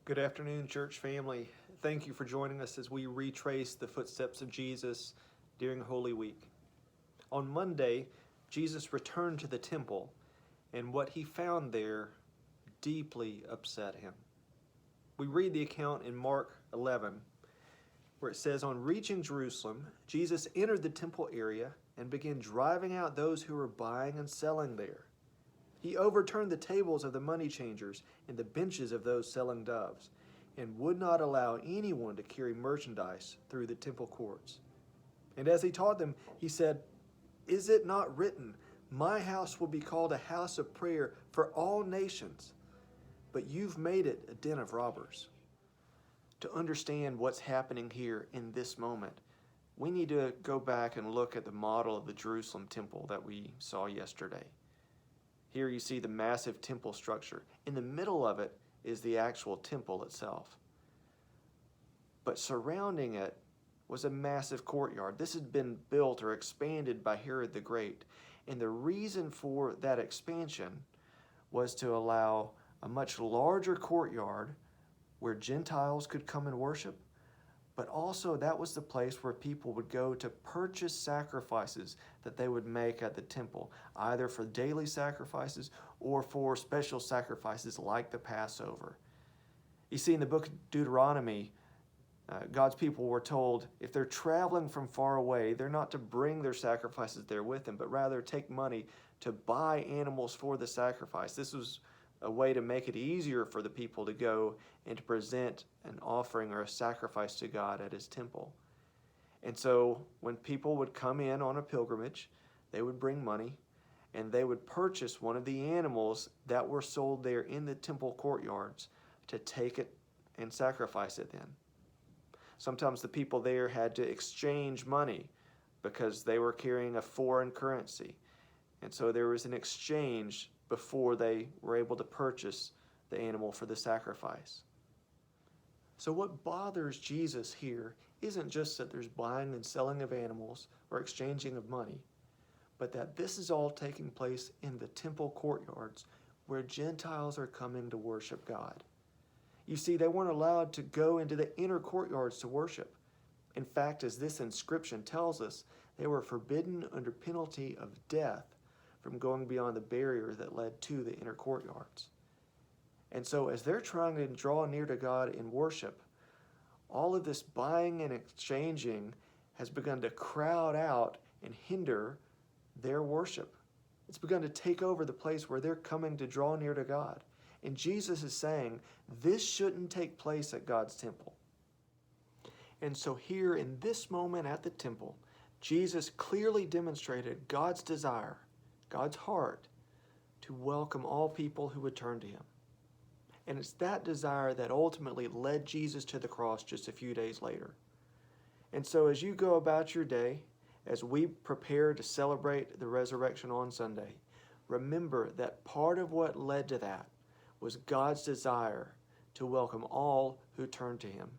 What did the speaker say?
Good afternoon, church family. Thank you for joining us as we retrace the footsteps of Jesus during Holy Week. On Monday, Jesus returned to the temple, and what he found there deeply upset him. We read the account in Mark 11, where it says, "On reaching Jerusalem, Jesus entered the temple area and began driving out those who were buying and selling there. He overturned the tables of the money changers and the benches of those selling doves, and would not allow anyone to carry merchandise through the temple courts. And as he taught them, he said, 'Is it not written, my house will be called a house of prayer for all nations? But you've made it a den of robbers.'" To understand what's happening here in this moment, we need to go back and look at the model of the Jerusalem temple that we saw yesterday. Here you see the massive temple structure. In the middle of it is the actual temple itself. But surrounding it was a massive courtyard. This had been built or expanded by Herod the Great. And the reason for that expansion was to allow a much larger courtyard where Gentiles could come and worship, but also that was the place where people would go to purchase sacrifices that they would make at the temple, either for daily sacrifices or for special sacrifices like the Passover. You see, in the book of Deuteronomy, God's people were told if they're traveling from far away, they're not to bring their sacrifices there with them, but rather take money to buy animals for the sacrifice. This was a way to make it easier for the people to go and to present an offering or a sacrifice to God at his temple. And so when people would come in on a pilgrimage, they would bring money and they would purchase one of the animals that were sold there in the temple courtyards to take it and sacrifice it then. Sometimes the people there had to exchange money because they were carrying a foreign currency. And so there was an exchange before they were able to purchase the animal for the sacrifice. So what bothers Jesus here isn't just that there's buying and selling of animals or exchanging of money, but that this is all taking place in the temple courtyards where Gentiles are coming to worship God. You see, they weren't allowed to go into the inner courtyards to worship. In fact, as this inscription tells us, they were forbidden under penalty of death from going beyond the barrier that led to the inner courtyards. And so as they're trying to draw near to God in worship, all of this buying and exchanging has begun to crowd out and hinder their worship. It's begun to take over the place where they're coming to draw near to God. And Jesus is saying, this shouldn't take place at God's temple. And so here in this moment at the temple, Jesus clearly demonstrated God's desire, God's heart, to welcome all people who would turn to him. And it's that desire that ultimately led Jesus to the cross just a few days later. And so as you go about your day, as we prepare to celebrate the resurrection on Sunday, remember that part of what led to that was God's desire to welcome all who turn to him.